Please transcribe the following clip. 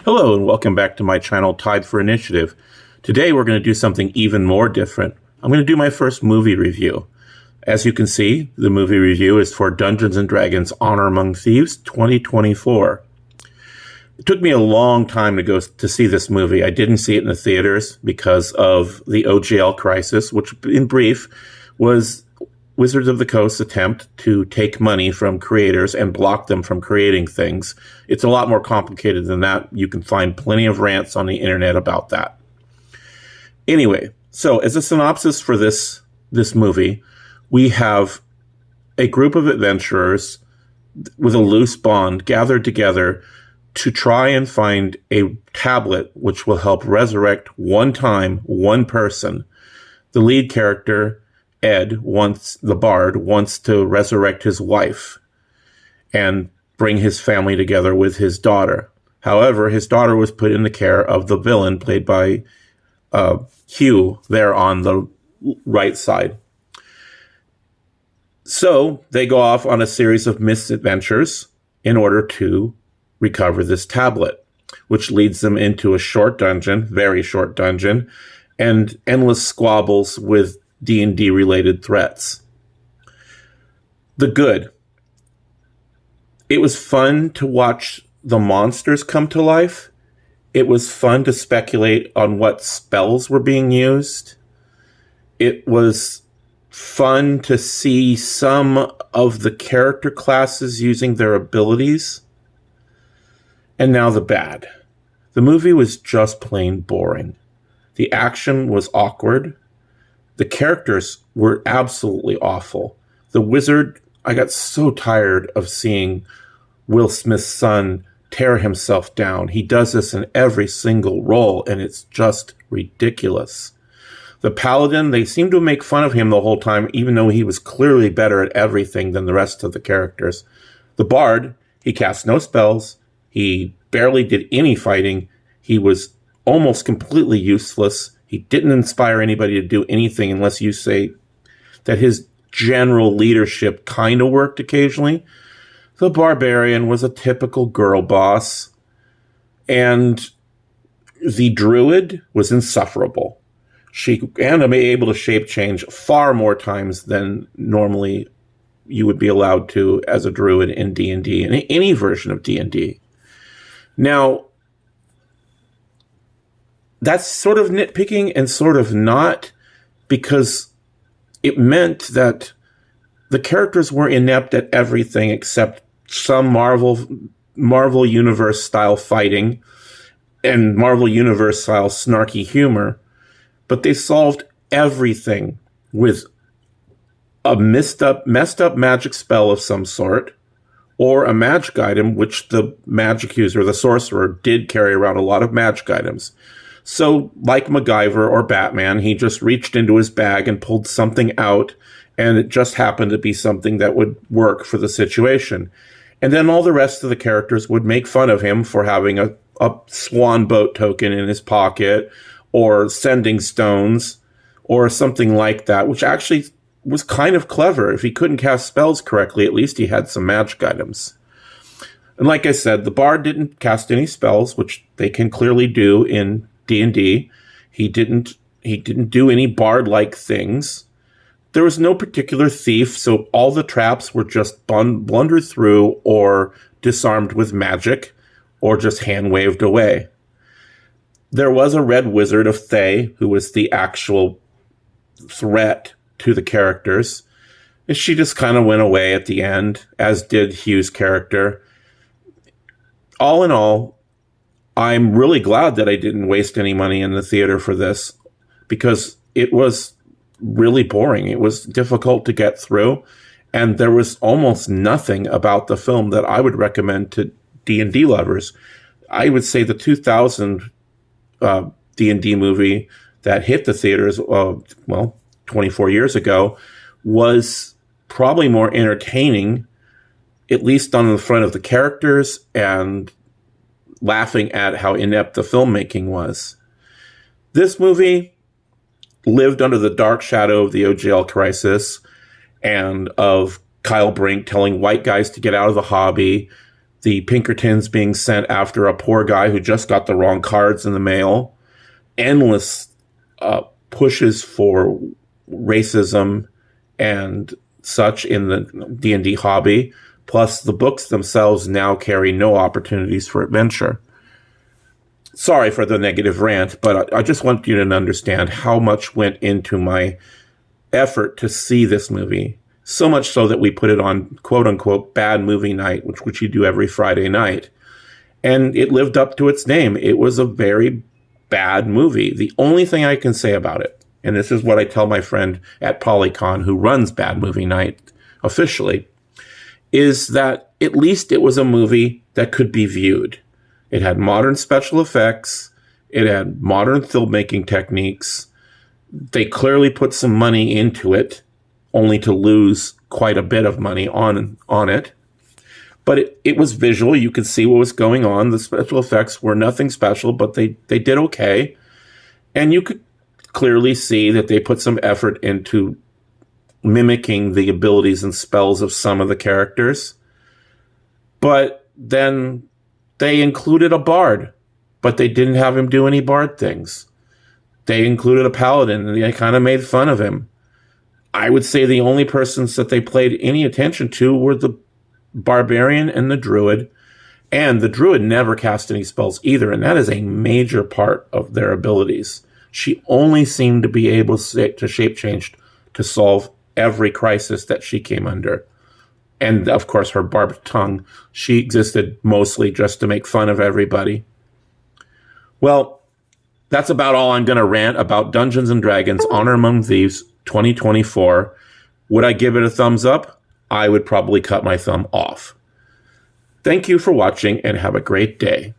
Hello and welcome back to my channel, Tide for Initiative. Today we're going to do something even more different. I'm going to do my first movie review. As you can see, the movie review is for Dungeons & Dragons Honor Among Thieves 2024. It took me a long time to go to see this movie. I didn't see it in the theaters because of the OGL crisis, which in brief was Wizards of the Coast's attempt to take money from creators and block them from creating things. It's a lot more complicated than that. You can find plenty of rants on the internet about that. Anyway, so as a synopsis for this movie, we have a group of adventurers with a loose bond gathered together to try and find a tablet which will help resurrect one person. The lead character, Ed, the bard, wants to resurrect his wife and bring his family together with his daughter. However, his daughter was put in the care of the villain, played by Hugh, there on the right side. So they go off on a series of misadventures in order to recover this tablet, which leads them into a short dungeon, very short dungeon, and endless squabbles with D&D related threats. The good. It was fun to watch the monsters come to life. It was fun to speculate on what spells were being used. It was fun to see some of the character classes using their abilities. And now the bad. The movie was just plain boring. The action was awkward. The characters were absolutely awful. The wizard, I got so tired of seeing Will Smith's son tear himself down. He does this in every single role, and it's just ridiculous. The paladin, they seem to make fun of him the whole time, even though he was clearly better at everything than the rest of the characters. The bard, he cast no spells. He barely did any fighting. He was almost completely useless. He didn't inspire anybody to do anything unless you say that his general leadership kind of worked occasionally. The barbarian was a typical girl boss. And the druid was insufferable. She and able to shape change far more times than normally you would be allowed to as a druid in D&D, in any version of D&D. Now, that's sort of nitpicking and sort of not, because it meant that the characters were inept at everything except some Marvel Universe style fighting and Marvel Universe style snarky humor, but they solved everything with a messed up magic spell of some sort, or a magic item, which the magic user, the sorcerer, did carry around a lot of magic items. So, like MacGyver or Batman, he just reached into his bag and pulled something out, and it just happened to be something that would work for the situation. And then all the rest of the characters would make fun of him for having a swan boat token in his pocket, or sending stones, or something like that, which actually was kind of clever. If he couldn't cast spells correctly, at least he had some magic items. And like I said, the bard didn't cast any spells, which they can clearly do in D&D. He didn't do any bard-like things. There was no particular thief, so all the traps were just blundered through or disarmed with magic, or just hand-waved away. There was a red wizard of Thay, who was the actual threat to the characters. And she just kind of went away at the end, as did Hugh's character. All in all, I'm really glad that I didn't waste any money in the theater for this, because it was really boring. It was difficult to get through, and there was almost nothing about the film that I would recommend to D&D lovers. I would say the 2000 D&D movie that hit the theaters, 24 years ago, was probably more entertaining, at least on the front of the characters, and laughing at how inept the filmmaking was. This movie lived under the dark shadow of the OGL crisis and of Kyle Brink telling white guys to get out of the hobby. the Pinkertons being sent after a poor guy who just got the wrong cards in the mail, endless pushes for racism and such in the D&D hobby, plus the books themselves now carry no opportunities for adventure. Sorry for the negative rant, but I just want you to understand how much went into my effort to see this movie. So much so that we put it on quote-unquote bad movie night, which you do every Friday night. And it lived up to its name. It was a very bad movie. The only thing I can say about it, and this is what I tell my friend at Polycon who runs Bad Movie Night officially, is that at least it was a movie that could be viewed. It had modern special effects. It had modern filmmaking techniques. They clearly put some money into it, only to lose quite a bit of money on it. But it was visual. You could see what was going on. The special effects were nothing special, but they did okay. And you could clearly see that they put some effort into mimicking the abilities and spells of some of the characters. But then they included a bard, but they didn't have him do any bard things. They included a paladin, and they kind of made fun of him. I would say the only persons that they paid any attention to were the barbarian and the druid. And the druid never cast any spells either, and that is a major part of their abilities. She only seemed to be able to shape change to solve every crisis that she came under. And, of course, her barbed tongue. She existed mostly just to make fun of everybody. Well, that's about all I'm going to rant about Dungeons & Dragons Honor Among Thieves 2024. Would I give it a thumbs up? I would probably cut my thumb off. Thank you for watching and have a great day.